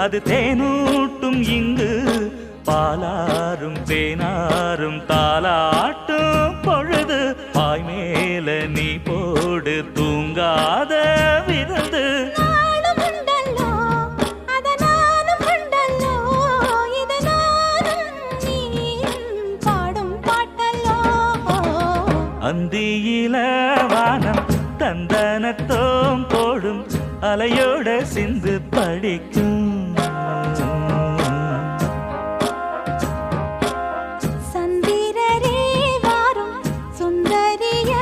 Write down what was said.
அது தேனூட்டும் இங்கு பாலாரும் தேனாரும் தாலாட்டும் பொழுது பாய் மேல நீ போடு தூங்காத விருந்து அந்தியில வானம் தந்தனத்தோம் போடும் அலையோட சிந்து படிக்கும்